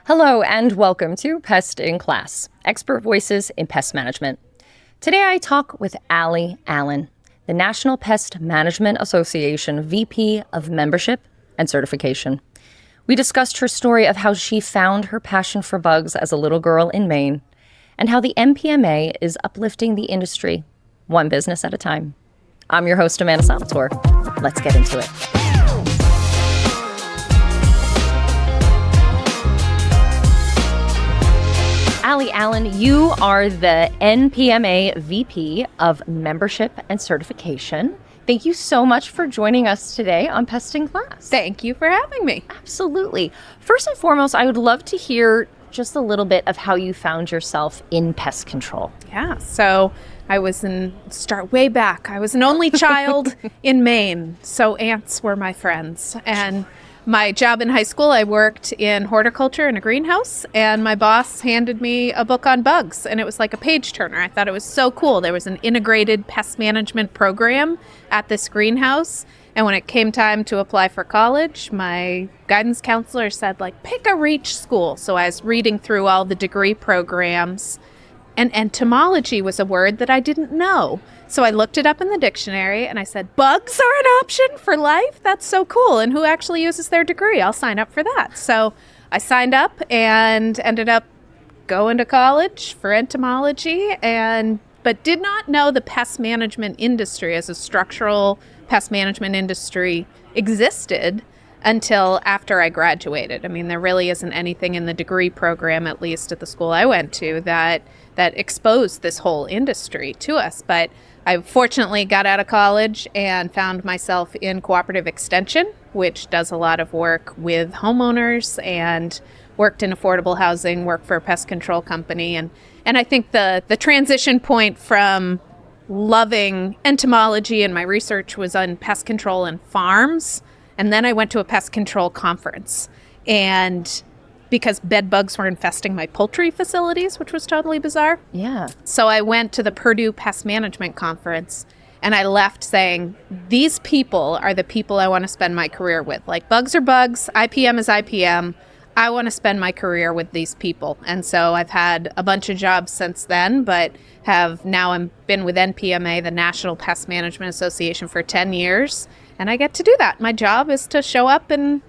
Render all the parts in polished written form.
Hello and welcome to Pest in Class, expert voices in pest management. Today I talk with Allie Allen, the National Pest Management Association VP of Membership and Certification. We discussed her story of how she found her passion for bugs as a little girl in Maine, and how the NPMA is uplifting the industry, one business at a time. I'm your host, Amanda Salvatore. Let's get into it. Allie Allen, you are the NPMA VP of Membership and Certification. Thank you so much for joining us today on Pest in Class. Thank you for having me. Absolutely. First and foremost, I would love to hear just a little bit of how you found yourself in pest control. Yeah, so I was start way back. I was an only child in Maine, so ants were my friends. And my job in high school, I worked in horticulture in a greenhouse, and my boss handed me a book on bugs, and it was like a page turner. I thought it was so cool. There was an integrated pest management program at this greenhouse, and when it came time to apply for college, my guidance counselor said, pick a reach school. So I was reading through all the degree programs, and entomology was a word that I didn't know. So I looked it up in the dictionary and I said, bugs are an option for life? That's so cool. And who actually uses their degree? I'll sign up for that. So I signed up and ended up going to college for entomology, but did not know the pest management industry as a structural pest management industry existed until after I graduated. I mean, there really isn't anything in the degree program, at least at the school I went to, that exposed this whole industry to us. But I fortunately got out of college and found myself in cooperative extension, which does a lot of work with homeowners, and worked in affordable housing, worked for a pest control company. And I think the transition point from loving entomology and my research was on pest control and farms. And then I went to a pest control conference, and because bed bugs were infesting my poultry facilities, which was totally bizarre. Yeah. So I went to the Purdue Pest Management Conference, and I left saying, these people are the people I want to spend my career with. Bugs are bugs, IPM is IPM. I want to spend my career with these people. And so I've had a bunch of jobs since then, but have now been with NPMA, the National Pest Management Association, for 10 years. And I get to do that. My job is to show up and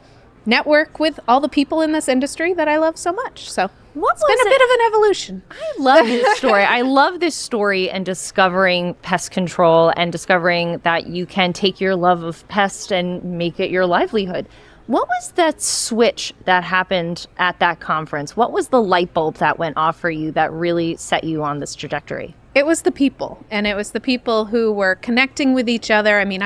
network with all the people in this industry that I love so much. So it's been a bit of an evolution. I love this story. I love this story and discovering pest control and discovering that you can take your love of pest and make it your livelihood. What was that switch that happened at that conference? What was the light bulb that went off for you that really set you on this trajectory? It was the people, and it was the people who were connecting with each other. I mean,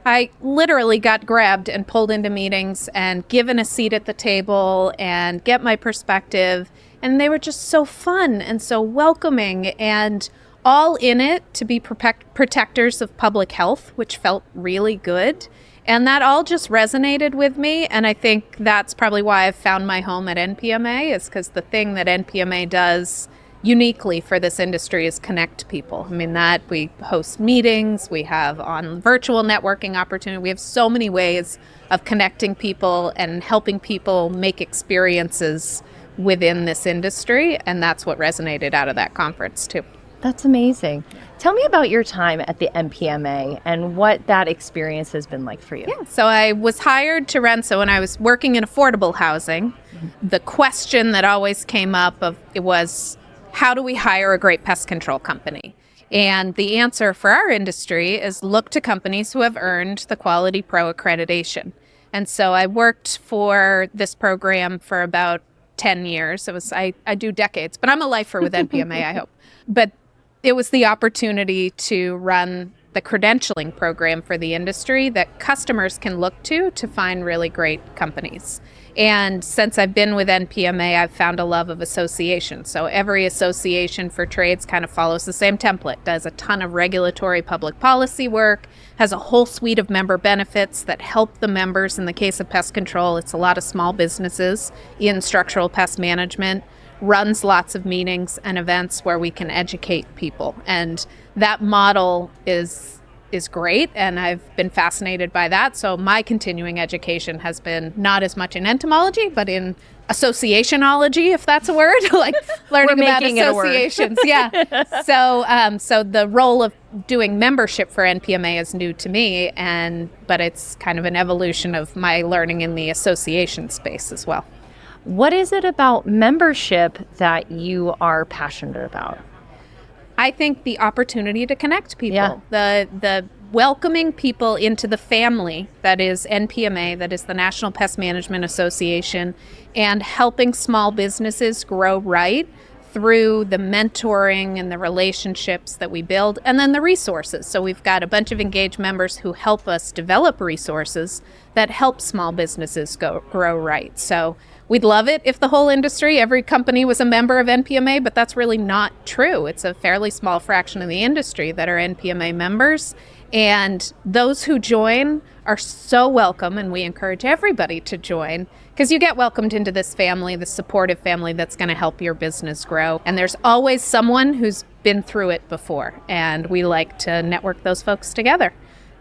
I literally got grabbed and pulled into meetings and given a seat at the table and get my perspective. And they were just so fun and so welcoming and all in it to be protectors of public health, which felt really good. And that all just resonated with me. And I think that's probably why I've found my home at NPMA, is because the thing that NPMA does uniquely for this industry is connect people. I mean, that we host meetings, we have on virtual networking opportunity. We have so many ways of connecting people and helping people make experiences within this industry. And that's what resonated out of that conference too. That's amazing. Tell me about your time at the NPMA and what that experience has been like for you. Yeah, so I was hired to run. So when I was working in affordable housing, the question that always came up was, how do we hire a great pest control company? And the answer for our industry is look to companies who have earned the Quality Pro accreditation. And so I worked for this program for about 10 years. I do decades, but I'm a lifer with NPMA, I hope. But it was the opportunity to run the credentialing program for the industry that customers can look to find really great companies. And since I've been with NPMA, I've found a love of association. So every association for trades kind of follows the same template, does a ton of regulatory public policy work, has a whole suite of member benefits that help the members. In the case of pest control, it's a lot of small businesses in structural pest management, runs lots of meetings and events where we can educate people. And that model is is great, and I've been fascinated by that. So my continuing education has been not as much in entomology, but in associationology, if that's a word, like learning about associations. Yeah. So the role of doing membership for NPMA is new to me, but it's kind of an evolution of my learning in the association space as well. What is it about membership that you are passionate about? I think the opportunity to connect people, Yeah. the welcoming people into the family that is NPMA, that is the National Pest Management Association, and helping small businesses grow right through the mentoring and the relationships that we build, and then the resources. So we've got a bunch of engaged members who help us develop resources that help small businesses grow right. So we'd love it if the whole industry, every company was a member of NPMA, but that's really not true. It's a fairly small fraction of the industry that are NPMA members. And those who join are so welcome, and we encourage everybody to join because you get welcomed into this family, the supportive family that's going to help your business grow. And there's always someone who's been through it before, and we like to network those folks together.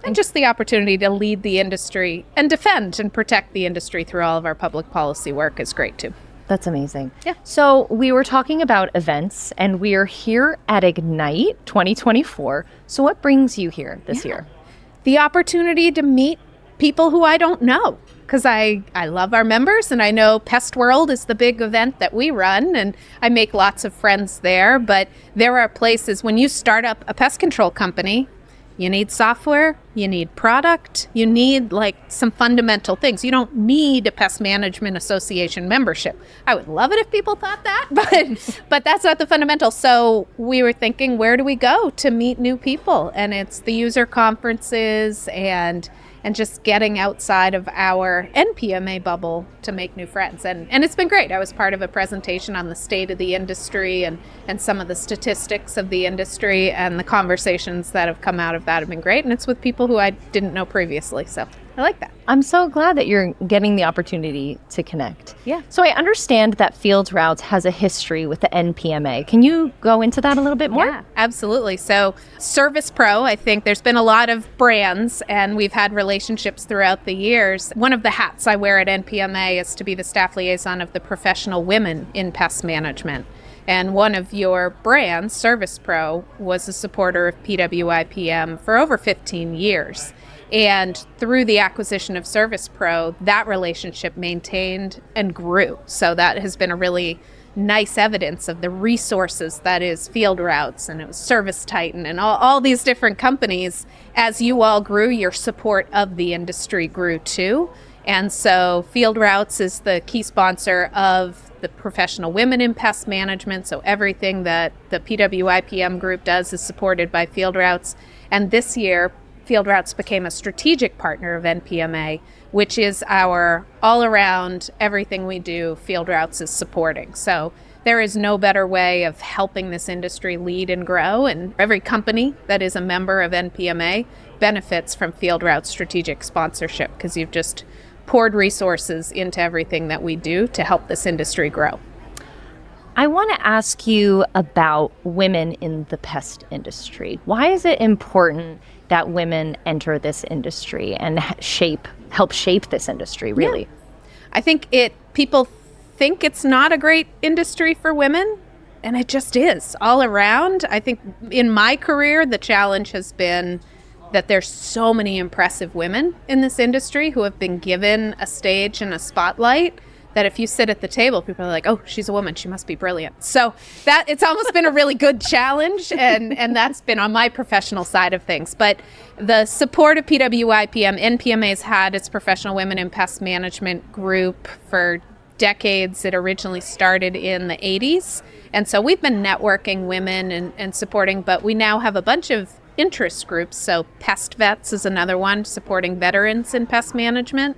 And just the opportunity to lead the industry and defend and protect the industry through all of our public policy work is great too. That's amazing. Yeah. So we were talking about events, and we are here at Ignite 2024. So what brings you here this year? The opportunity to meet people who I don't know, because I love our members, and I know Pest World is the big event that we run, and I make lots of friends there. But there are places when you start up a pest control company, you need software, you need product, you need like some fundamental things. You don't need a pest management association membership. I would love it if people thought that, but that's not the fundamental. So we were thinking, where do we go to meet new people? And it's the user conferences and just getting outside of our NPMA bubble to make new friends. And it's been great. I was part of a presentation on the state of the industry and some of the statistics of the industry, and the conversations that have come out of that have been great. And it's with people who I didn't know previously. So I like that. I'm so glad that you're getting the opportunity to connect. Yeah. So I understand that Field Routes has a history with the NPMA. Can you go into that a little bit more? Yeah, absolutely. So Service Pro, I think there's been a lot of brands, and we've had relationships throughout the years. One of the hats I wear at NPMA is to be the staff liaison of the professional women in pest management. And one of your brands, Service Pro, was a supporter of PWIPM for over 15 years. And through the acquisition of Service Pro, that relationship maintained and grew. So that has been a really nice evidence of the resources that is Field Routes, and it was Service Titan and all these different companies. As you all grew, your support of the industry grew too. And so Field Routes is the key sponsor of the professional women in pest management. So everything that the PWIPM group does is supported by Field Routes. And this year, Field Routes became a strategic partner of NPMA, which is our all-around, everything we do, Field Routes is supporting. So there is no better way of helping this industry lead and grow, and every company that is a member of NPMA benefits from Field Routes strategic sponsorship, because you've just poured resources into everything that we do to help this industry grow. I want to ask you about women in the pest industry. Why is it important that women enter this industry and help shape this industry, really? Yeah. I think people think it's not a great industry for women, and it just is all around. I think in my career, the challenge has been that there's so many impressive women in this industry who have been given a stage and a spotlight, that if you sit at the table, people are like, oh, she's a woman, she must be brilliant. So that it's almost been a really good challenge, and that's been on my professional side of things. But the support of PWIPM, NPMA's had its professional women in pest management group for decades. It originally started in the 80s. And so we've been networking women and supporting, but we now have a bunch of interest groups. So Pest Vets is another one, supporting veterans in pest management.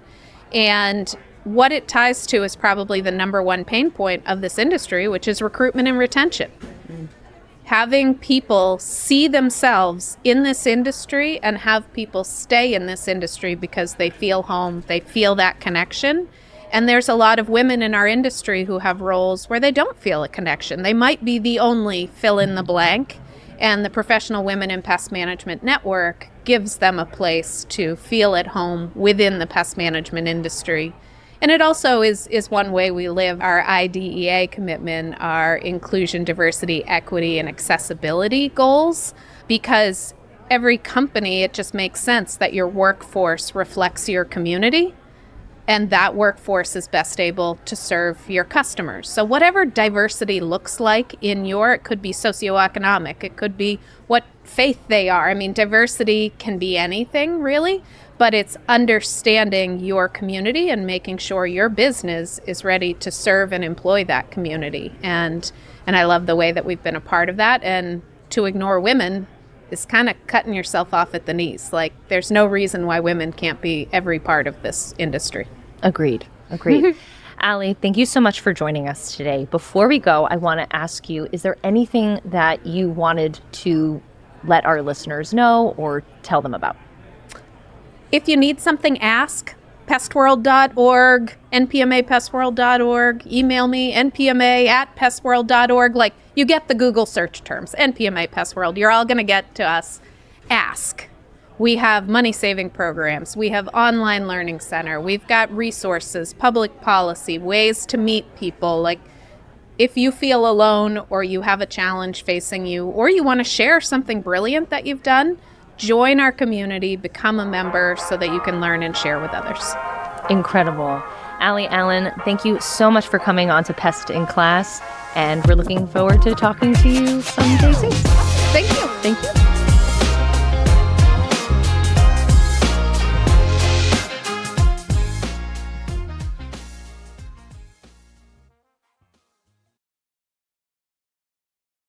And what it ties to is probably the number one pain point of this industry, which is recruitment and retention. Having people see themselves in this industry and have people stay in this industry because they feel home, they feel that connection. And there's a lot of women in our industry who have roles where they don't feel a connection. They might be the only fill in the blank. And the Professional Women in Pest Management Network gives them a place to feel at home within the pest management industry. And it also is one way we live our IDEA commitment, our inclusion, diversity, equity, and accessibility goals, because every company, it just makes sense that your workforce reflects your community, and that workforce is best able to serve your customers. So whatever diversity looks like it could be socioeconomic, it could be what faith they are. I mean, diversity can be anything, really, but it's understanding your community and making sure your business is ready to serve and employ that community. And I love the way that we've been a part of that. And to ignore women is kind of cutting yourself off at the knees. Like, there's no reason why women can't be every part of this industry. Agreed. Allie, thank you so much for joining us today. Before we go, I want to ask you, is there anything that you wanted to let our listeners know or tell them about? If you need something, ask. pestworld.org, npmapestworld.org, email me, npma@pestworld.org. Like, you get the Google search terms, NPMA Pestworld. You're all going to get to us. Ask. We have money-saving programs. We have online learning center. We've got resources, public policy, ways to meet people. Like, if you feel alone or you have a challenge facing you, or you want to share something brilliant that you've done, join our community, become a member so that you can learn and share with others. Incredible. Allie Allen, thank you so much for coming on to Pest in Class, and we're looking forward to talking to you someday soon. Thank you. Thank you.